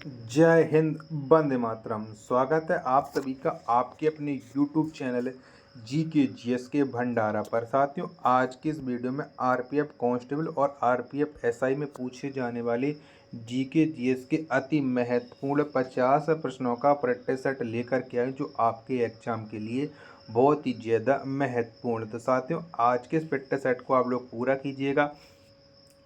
जय हिंद, वंदे मातरम। स्वागत है आप सभी का आपके अपने यूट्यूब चैनल जी के जी एस के भंडारा पर। साथियों, आज की इस वीडियो में आरपीएफ कांस्टेबल और आरपीएफ एसआई में पूछे जाने वाले जी के जी एस के अति महत्वपूर्ण 50 प्रश्नों का प्रैक्टिस सेट लेकर के आए, जो आपके एग्जाम के लिए बहुत ही ज़्यादा महत्वपूर्ण। तो साथियों, आज के इस प्रैक्टिस सेट को आप लोग पूरा कीजिएगा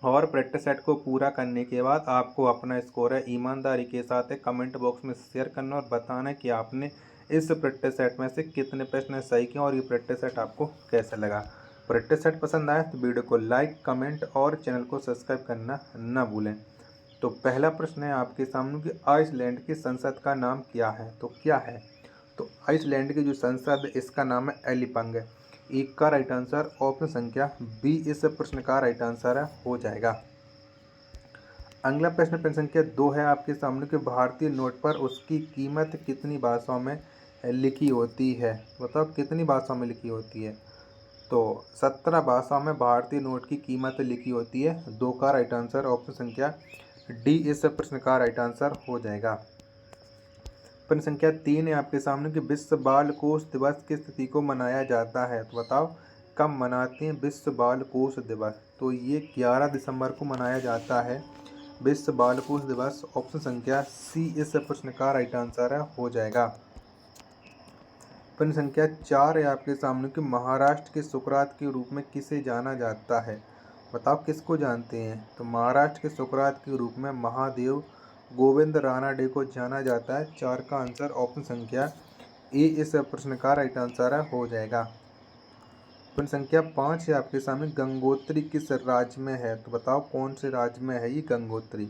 और प्रैक्टिस सेट को पूरा करने के बाद आपको अपना स्कोर है ईमानदारी के साथ है कमेंट बॉक्स में शेयर करना और बताना कि आपने इस प्रैक्टिस सेट में से कितने प्रश्न सही किए और ये प्रैक्टिस सेट आपको कैसा लगा। प्रैक्टिस सेट पसंद आए तो वीडियो को लाइक, कमेंट और चैनल को सब्सक्राइब करना न भूलें। तो पहला प्रश्न है आपके सामने कि आइसलैंड की संसद का नाम क्या है। तो क्या है? तो आइसलैंड की जो संसद है इसका नाम है एलिपंग। एक का राइट आंसर ऑप्शन संख्या बी इस प्रश्न का राइट आंसर हो जाएगा। अगला प्रश्न संख्या 2 है आपके सामने कि भारतीय नोट पर उसकी कीमत कितनी भाषाओं में लिखी होती है। बताओ कितनी भाषाओं में लिखी होती है। तो 17 भाषाओं में भारतीय नोट की कीमत लिखी होती है। 2 का राइट आंसर ऑप्शन संख्या डी इस प्रश्न का राइट आंसर हो जाएगा। प्रश्न संख्या 3 है आपके सामने कि विश्व बाल कोष दिवस किस तिथि को मनाया जाता है। तो बताओ कब मनाते हैं विश्व बाल कोष दिवस। तो ये 11 दिसंबर को मनाया जाता है विश्व बाल कोष दिवस। ऑप्शन संख्या सी इस प्रश्न का राइट आंसर हो जाएगा। प्रश्न संख्या 4 है आपके सामने कि महाराष्ट्र के सुकरात के रूप में किसे जाना जाता है। बताओ किसको जानते हैं। तो महाराष्ट्र के सुकरात के रूप में महादेव गोविंद रानाडे को जाना जाता है। 4 का आंसर ऑप्शन संख्या ए इस प्रश्न का राइट आंसर हो जाएगा। प्रश्न संख्या 5 है आपके सामने गंगोत्री किस राज्य में है। तो बताओ कौन से राज्य में है ये गंगोत्री।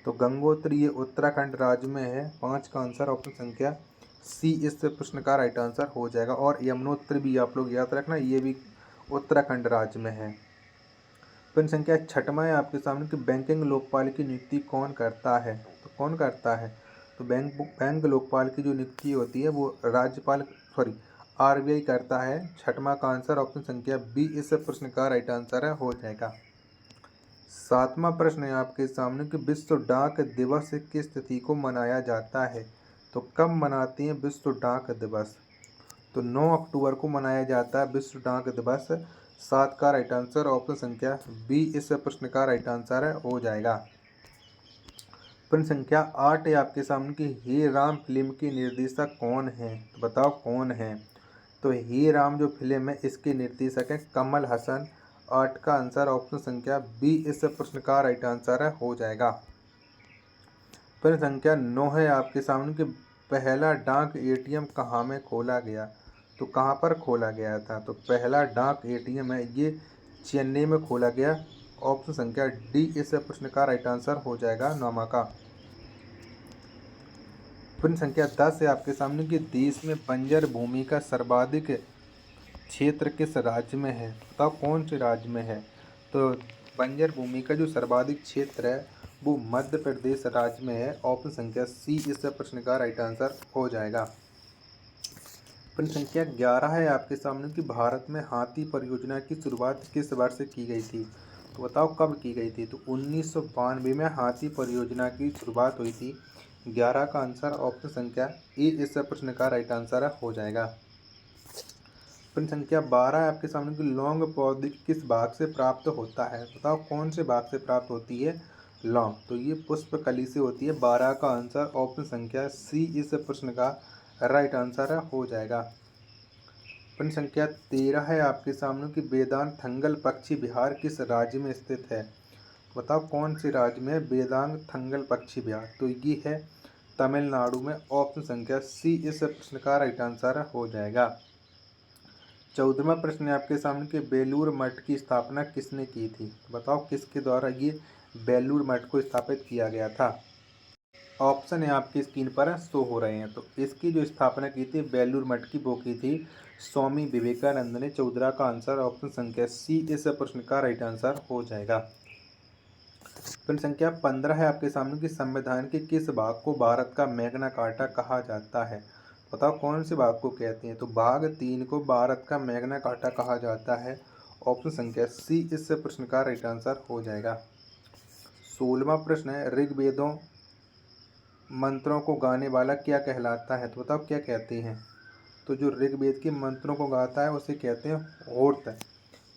तो गंगोत्री ये उत्तराखंड राज्य में है। 5 का आंसर ऑप्शन संख्या सी इस प्रश्न का राइट आंसर हो जाएगा। और यमुनोत्री भी आप लोग याद रखना, ये भी उत्तराखंड राज्य में है। प्रश्न संख्या 6 है आपके सामने कि बैंकिंग लोकपाल की नियुक्ति कौन करता है। तो कौन करता है। तो बैंक लोकपाल की जो नियुक्ति होती है वो राज्यपाल आरबीआई करता है। 6वां का आंसर ऑप्शन संख्या बी इस प्रश्न का राइट आंसर हो जाएगा। 7वां प्रश्न है आपके सामने कि विश्व डाक दिवस किस तिथि को मनाया जाता है। तो कब मनाते हैं विश्व डाक दिवस। तो 9 अक्टूबर को मनाया जाता है विश्व डाक दिवस। 7 का राइट आंसर ऑप्शन संख्या बी इस प्रश्न का राइट आंसर हो जाएगा। प्रश्न संख्या 8 है आपके सामने कि हे राम फिल्म के निर्देशक कौन है। तो बताओ कौन है। तो हे राम जो फिल्म है इसके निर्देशक हैं कमल हसन। 8 का आंसर ऑप्शन संख्या बी इस प्रश्न का राइट आंसर हो जाएगा। प्रश्न संख्या 9 है आपके सामने कि पहला डाक एटीएम कहाँ में खोला गया। तो कहाँ पर खोला गया था। तो पहला डाक एटीएम है ये चेन्नई में खोला गया। ऑप्शन संख्या डी इस प्रश्न का राइट आंसर हो जाएगा 9वां का। प्रश्न संख्या 10 है आपके सामने कि देश में बंजर भूमि का सर्वाधिक क्षेत्र किस राज्य में है। बताओ कौन से राज्य में है। तो बंजर भूमि का जो सर्वाधिक क्षेत्र है वो मध्य प्रदेश राज्य में है। ऑप्शन संख्या सी इस प्रश्न का राइट आंसर हो जाएगा। प्रश्न संख्या 11 है आपके सामने कि भारत में हाथी परियोजना की शुरुआत किस वर्ष से की गई थी। तो बताओ कब की गई थी। तो 1992 में हाथी परियोजना की शुरुआत हुई थी। 11 का आंसर ऑप्शन संख्या ए इस प्रश्न का राइट आंसर हो जाएगा। प्रश्न संख्या 12 है आपके सामने कि लौंग पौधे किस भाग से प्राप्त होता है। बताओ कौन से भाग से प्राप्त होती है लौंग। तो ये पुष्प कली से होती है। 12 का आंसर ऑप्शन संख्या सी इस प्रश्न का राइट आंसर हो जाएगा। प्रश्न संख्या 13 है आपके सामने कि वेदांत थंगल पक्षी विहार किस राज्य में स्थित है। बताओ कौन से राज्य में वेदांत थंगल पक्षी विहार। तो ये है तमिलनाडु में। ऑप्शन संख्या सी इस प्रश्न का राइट आंसर हो जाएगा। 14वां प्रश्न है आपके सामने कि बेलूर मठ की स्थापना किसने की थी। तो बताओ किसके द्वारा ये बेलूर मठ को स्थापित किया गया था। ऑप्शन है आपकी स्क्रीन पर शो हो रहे हैं। तो इसकी जो स्थापना की थी बेलूर मठ की वो की थी स्वामी विवेकानंद ने। 14 का आंसर ऑप्शन संख्या सी इस प्रश्न का राइट आंसर हो जाएगा। प्रश्न संख्या 15 है आपके सामने कि संविधान के किस भाग को भारत का मैग्ना कार्टा कहा जाता है। बताओ कौन से भाग को कहते हैं। तो भाग 3 को भारत का मैग्ना कार्टा कहा जाता है। ऑप्शन संख्या सी इस प्रश्न का राइट आंसर हो जाएगा। 16वां प्रश्न है मंत्रों को गाने वाला क्या कहलाता है? तो बताओ क्या कहते हैं? तो जो ऋग्वेद के मंत्रों को गाता है उसे कहते हैं होर्त।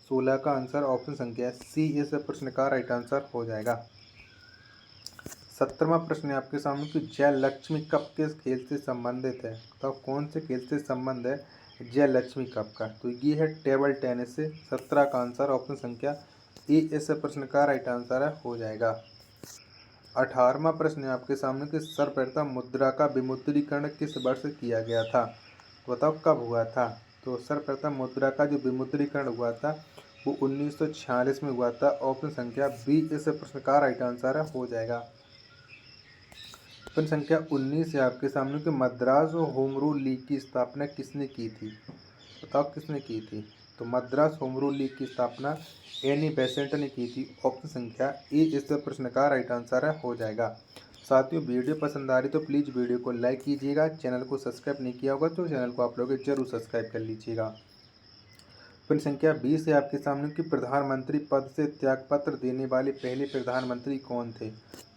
16 का आंसर ऑप्शन संख्या सी इस प्रश्न का राइट आंसर हो जाएगा। 17वां प्रश्न है आपके सामने कि जय लक्ष्मी कप किस खेल से संबंधित है? तो कौन से खेल से संबंध है जय लक्ष्मी कप का? तो ये है टेबल टेनिस से। 17 का आंसर ऑप्शन संख्या ए इस प्रश्न का राइट आंसर हो जाएगा। 18वां प्रश्न है आपके सामने कि सर्वप्रथम मुद्रा का विमुद्रीकरण किस वर्ष किया गया था? तो बताओ कब हुआ था? तो सर्वप्रथम मुद्रा का जो विमुद्रीकरण हुआ था वो 1946 में हुआ था। ऑप्शन संख्या बी इस प्रश्न का राइट आंसर हो जाएगा। प्रश्न संख्या 19 है आपके सामने कि मद्रास होम रूल लीग की स्थापना किसने की थी? बताओ किसने की थी? तो मद्रास होम रूल लीग की स्थापना एनी बेसेंट ने की थी। ऑप्शन संख्या ए इस प्रश्न का राइट आंसर हो जाएगा। साथियों, वीडियो पसंद आ रही तो प्लीज़ वीडियो को लाइक कीजिएगा। चैनल को सब्सक्राइब नहीं किया होगा तो चैनल को आप लोग जरूर सब्सक्राइब कर लीजिएगा। प्रश्न संख्या 20 है आपके सामने कि प्रधानमंत्री पद से त्यागपत्र देने वाले पहले प्रधानमंत्री कौन थे?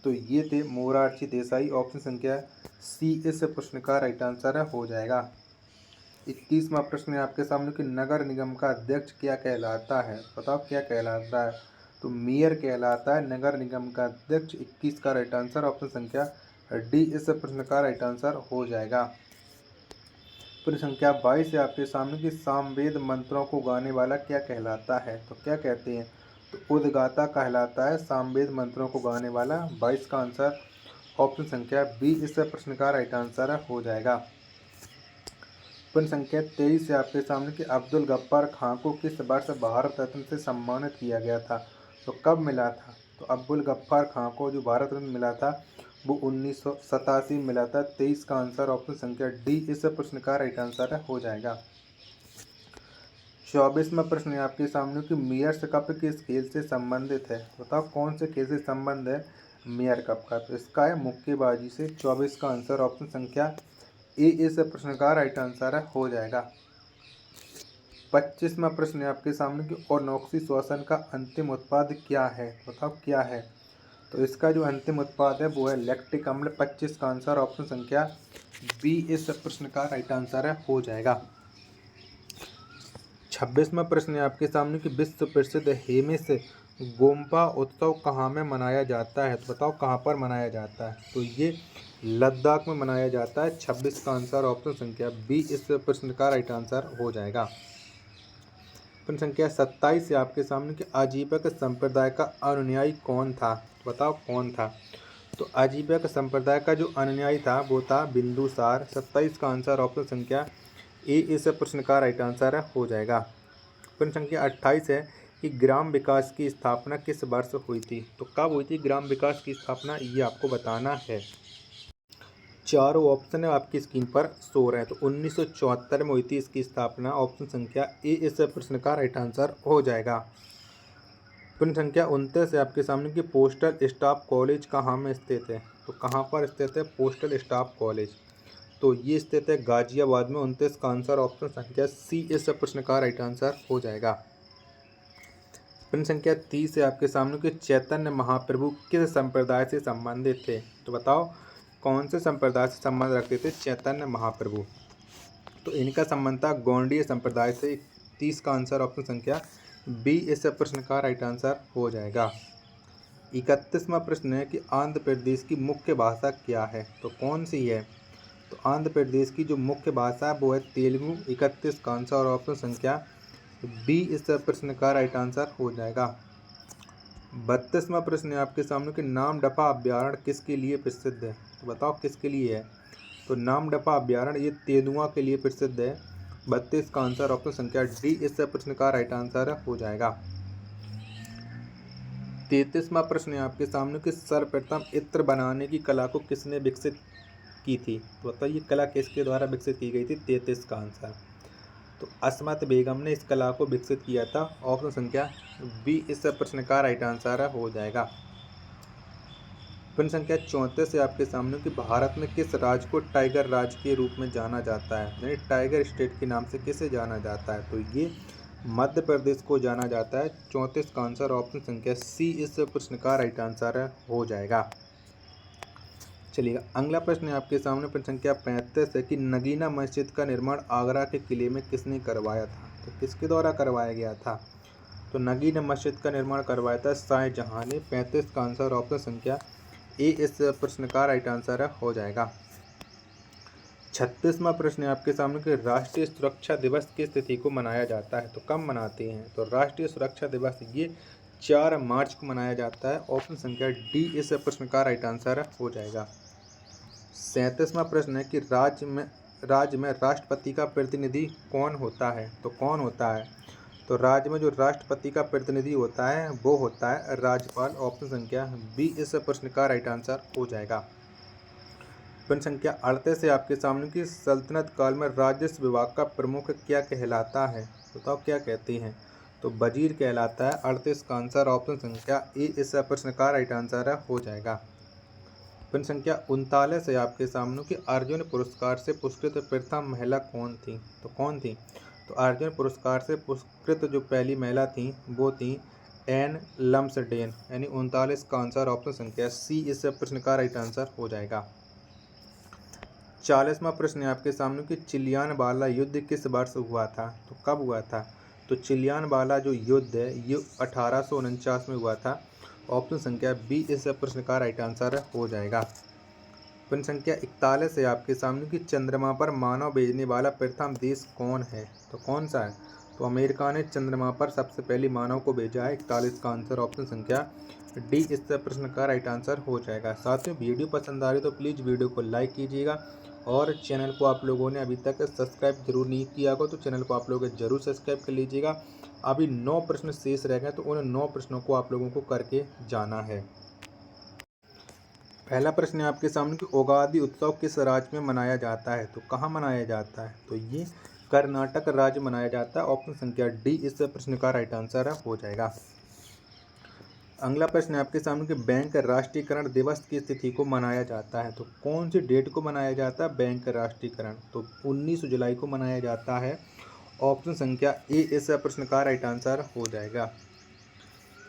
तो ये थे मोरारजी देसाई। ऑप्शन संख्या सी इस प्रश्न का राइट आंसर हो जाएगा। 21वां प्रश्न है आपके सामने कि नगर निगम का अध्यक्ष क्या कहलाता है? बताओ क्या कहलाता है? तो मेयर कहलाता है नगर निगम का अध्यक्ष। 21 का राइट आंसर ऑप्शन संख्या डी इस प्रश्न का राइट आंसर हो जाएगा। प्रश्न संख्या 22 है आपके सामने कि सामवेद मंत्रों को गाने वाला क्या कहलाता है? तो क्या कहते हैं? तो उद्गाता कहलाता है सामवेद मंत्रों को गाने वाला। 22 का आंसर ऑप्शन संख्या बी इस प्रश्न का राइट आंसर हो जाएगा। प्रश्न संख्या 23 है आपके सामने कि अब्दुल गफ्फार खां को किस वर्ष भारत रत्न से सम्मानित किया गया था? तो कब मिला था? तो अब्दुल गफ्फार खां को जो भारत रत्न मिला था वो 1987 में मिला था। 23 का आंसर ऑप्शन संख्या डी इस प्रश्न का राइट आंसर हो जाएगा। 24वां प्रश्न है आपके सामने कि मेयर्स कप किस खेल से संबंधित है? बताओ कौन से खेल से संबंध है मेयर कप का? तो इसका है मुक्केबाजी से। 24 का आंसर ऑप्शन संख्या ए इस प्रश्न का राइट आंसर हो जाएगा। 25वां प्रश्न है आपके सामने कि ऑक्सी श्वसन का अंतिम उत्पाद क्या है? बताओ क्या है? तो इसका जो अंतिम उत्पाद है वो है लैक्टिक अम्ल। 25 का आंसर ऑप्शन संख्या बी इस प्रश्न का राइट आंसर हो जाएगा। 26वां प्रश्न है आपके सामने कि विश्व प्रसिद्ध हेमिस गोम्पा उत्सव कहाँ में मनाया जाता है? तो बताओ कहाँ पर मनाया जाता है? तो ये लद्दाख में मनाया जाता है। 26 का आंसर ऑप्शन संख्या बी इस प्रश्न का राइट आंसर हो जाएगा। प्रश्न संख्या 27 है आपके सामने कि आजीवक संप्रदाय का अनुयायी कौन था? बताओ कौन था? तो आजीवक संप्रदाय का जो अनुयायी था वो था बिंदुसार। 27 का आंसर ऑप्शन संख्या ए इस प्रश्न का राइट आंसर हो जाएगा। प्रश्न संख्या 28 है कि ग्राम विकास की स्थापना किस वर्ष हुई थी? तो कब हुई थी ग्राम विकास की स्थापना, ये आपको बताना है। चारों ऑप्शन है आपकी स्क्रीन पर शो रहे हैं। तो 1974 में हुई थी इसकी स्थापना। ऑप्शन संख्या ए इस प्रश्न का राइट आंसर हो जाएगा। प्रश्न संख्या 29 है आपके सामने कि पोस्टल स्टाफ कॉलेज कहाँ में स्थित है? तो कहाँ पर स्थित है पोस्टल स्टाफ कॉलेज? तो ये स्थित है गाजियाबाद में। 29 का आंसर ऑप्शन संख्या सी इस प्रश्न का राइट आंसर हो जाएगा। प्रश्न संख्या 30 है आपके सामने कि चैतन्य महाप्रभु किस संप्रदाय से संबंधित थे? तो बताओ कौन से संप्रदाय से संबंध रखते थे चैतन्य महाप्रभु? तो इनका संबंध था गौड़ीय संप्रदाय से। 30 का आंसर ऑप्शन संख्या बी इस प्रश्न का राइट आंसर हो जाएगा। 31वां प्रश्न है कि आंध्र प्रदेश की मुख्य भाषा क्या है? तो कौन सी है? तो आंध्र प्रदेश की जो मुख्य भाषा है वो है तेलुगु। 31 का आंसर और ऑप्शन संख्या बी इस प्रश्न का राइट आंसर हो जाएगा। 32वां प्रश्न है आपके सामने कि नामदफा अभ्यारण्य किसके लिए प्रसिद्ध है? तो बताओ किसके लिए है? तो नामदफा अभ्यारण्य ये तेंदुआ के लिए प्रसिद्ध है। 32 का आंसर ऑप्शन संख्या डी इस प्रश्न का राइट आंसर हो जाएगा। 33वां प्रश्न है आपके सामने कि सर्वप्रथम इत्र बनाने की कला को किसने विकसित की थी? तो बताइए कला किसके द्वारा विकसित की गई थी? 33 का आंसर तो अस्मत बेगम ने इस कला को विकसित किया था। ऑप्शन संख्या बी इस प्रश्न का राइट आंसर हो जाएगा। प्रश्न संख्या 34 से आपके सामने कि भारत में किस राज्य को टाइगर राज्य के रूप में जाना जाता है? यानी टाइगर स्टेट के नाम से किसे जाना जाता है? तो ये मध्य प्रदेश को जाना जाता है। 34 का आंसर ऑप्शन संख्या सी इस प्रश्न का राइट आंसर हो जाएगा। चलिए अगला प्रश्न है आपके सामने, प्रश्न संख्या 35 है कि नगीना मस्जिद का निर्माण आगरा के किले में किसने करवाया था? तो किसके द्वारा करवाया गया था? तो नगीना मस्जिद का निर्माण करवाया था शाहजहां ने। 35 का आंसर ऑप्शन संख्या ए इस प्रश्न का राइट आंसर हो जाएगा। 36वां प्रश्न है आपके सामने कि राष्ट्रीय सुरक्षा दिवस किस तिथि को मनाया जाता है? तो कब मनाते हैं? तो राष्ट्रीय सुरक्षा दिवस ये 4 मार्च को मनाया जाता है। ऑप्शन संख्या डी इस प्रश्न का राइट आंसर हो जाएगा। 37वां प्रश्न है कि राज्य में राष्ट्रपति का प्रतिनिधि कौन होता है? तो कौन होता है? तो राज्य में जो राष्ट्रपति का प्रतिनिधि होता है वो होता है राज्यपाल। ऑप्शन संख्या बी इस प्रश्न का राइट आंसर हो जाएगा। प्रश्न संख्या 38 है आपके सामने की सल्तनत काल में राजस्व विभाग का प्रमुख क्या कहलाता है? बताओ क्या कहते हैं? तो वजीर कहलाता है। 38 का आंसर ऑप्शन संख्या ए इस प्रश्न का राइट आंसर हो जाएगा। प्रश्न संख्या 39 है आपके सामने कि अर्जुन पुरस्कार से पुरस्कृत प्रथम महिला कौन थी? तो कौन थी? तो अर्जुन पुरस्कार से पुरस्कृत जो पहली महिला थी वो थी एन लम्सडेन। यानी 39 का आंसर ऑप्शन संख्या सी इस प्रश्न का राइट आंसर हो जाएगा। 40वां प्रश्न है आपके सामने कि चिलियानवाला युद्ध किस वर्ष हुआ था? तो कब हुआ था? तो चिलियानवाला जो युद्ध है ये 1849 में हुआ था। ऑप्शन संख्या बी इस प्रश्न का राइट आंसर हो जाएगा। प्रश्न संख्या 41 है आपके सामने कि चंद्रमा पर मानव भेजने वाला प्रथम देश कौन है? तो कौन सा है? तो अमेरिका ने चंद्रमा पर सबसे पहले मानव को भेजा है। 41 का आंसर ऑप्शन संख्या डी इस प्रश्न का राइट आंसर हो जाएगा। साथियों वीडियो पसंद आ रही तो प्लीज़ वीडियो को लाइक कीजिएगा और चैनल को आप लोगों ने अभी तक सब्सक्राइब जरूर नहीं किया होगा तो चैनल को आप लोग जरूर सब्सक्राइब कर लीजिएगा। अभी 9 प्रश्न शेष रह गए तो उन 9 प्रश्नों को आप लोगों को करके जाना है। पहला प्रश्न है आपके सामने कि उगादि उत्सव किस राज्य में मनाया जाता है? तो कहाँ मनाया जाता है? तो ये कर्नाटक राज्य मनाया जाता है। ऑप्शन संख्या डी इस प्रश्न का राइट आंसर हो जाएगा। अगला प्रश्न है आपके सामने कि बैंक राष्ट्रीयकरण दिवस किस तिथि को मनाया जाता है? तो कौन सी डेट को मनाया जाता है बैंक राष्ट्रीयकरण? तो 19 जुलाई को मनाया जाता है। ऑप्शन संख्या ए इस प्रश्न का राइट आंसर हो जाएगा।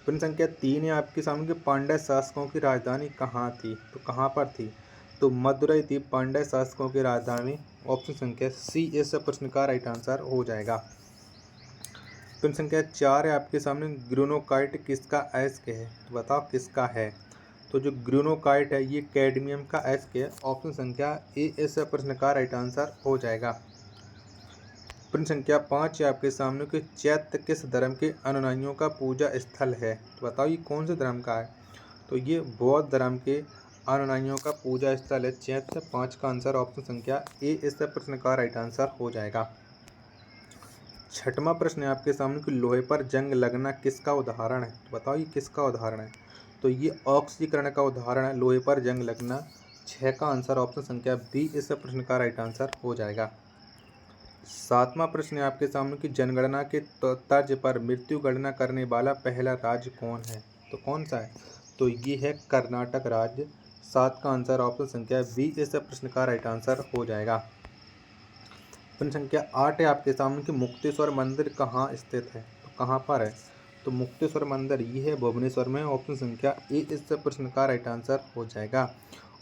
प्रश्न संख्या 3 है आपके सामने कि पांड्य शासकों की राजधानी कहाँ थी? तो कहाँ पर थी? तो मदुरई थी पांड्य शासकों की राजधानी। ऑप्शन संख्या सी इस प्रश्न का राइट आंसर हो जाएगा। प्रश्न संख्या 4 है आपके सामने ग्रेनोकाइट किसका अयस्क है? तो बताओ किसका है? तो जो ग्रेनोकाइट है ये कैडमियम का अयस्क है। ऑप्शन संख्या ए इस प्रश्न का राइट आंसर हो जाएगा। प्रश्न संख्या 5 है आपके सामने कि चैत्य किस धर्म के अनुयायियों का पूजा स्थल है? तो बताओ ये कौन से धर्म का है? तो ये बौद्ध धर्म के अनुयायियों का पूजा स्थल है चैत्य। 5 का आंसर ऑप्शन संख्या ए इस प्रश्न का राइट आंसर हो जाएगा। 6वां प्रश्न है आपके सामने कि लोहे पर जंग लगना किसका उदाहरण है? तो बताओ ये किसका उदाहरण है? तो ये ऑक्सीकरण का उदाहरण है लोहे पर जंग लगना। 6 का आंसर ऑप्शन संख्या बी इस प्रश्न का राइट आंसर हो जाएगा। 7वां प्रश्न है आपके सामने कि जनगणना के तर्ज पर मृत्यु गणना करने वाला पहला राज्य कौन है? तो कौन सा है? तो ये है कर्नाटक राज्य। 7 का आंसर ऑप्शन संख्या बी इस प्रश्न का राइट आंसर हो जाएगा। प्रश्न संख्या 8 है आपके सामने कि मुक्तेश्वर मंदिर कहाँ स्थित है? तो कहाँ पर है? तो मुक्तेश्वर मंदिर ये है भुवनेश्वर में। ऑप्शन संख्या ए इस प्रश्न का राइट आंसर हो जाएगा।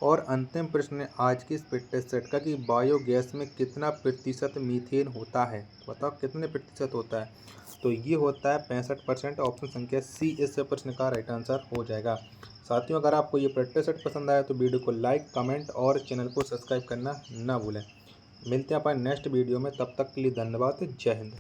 और अंतिम प्रश्न है आज की इस फिटनेस सेट का कि बायोगैस में कितना प्रतिशत मीथेन होता है? तो बताओ कितने प्रतिशत होता है? तो ये होता है 65%। ऑप्शन संख्या सी इस प्रश्न का राइट आंसर हो जाएगा। साथियों अगर आपको ये प्रैक्टिस सेट पसंद आया तो वीडियो को लाइक कमेंट और चैनल को सब्सक्राइब करना ना भूलें। मिलते हैं अपन नेक्स्ट वीडियो में, तब तक के लिए धन्यवाद। जय हिंद।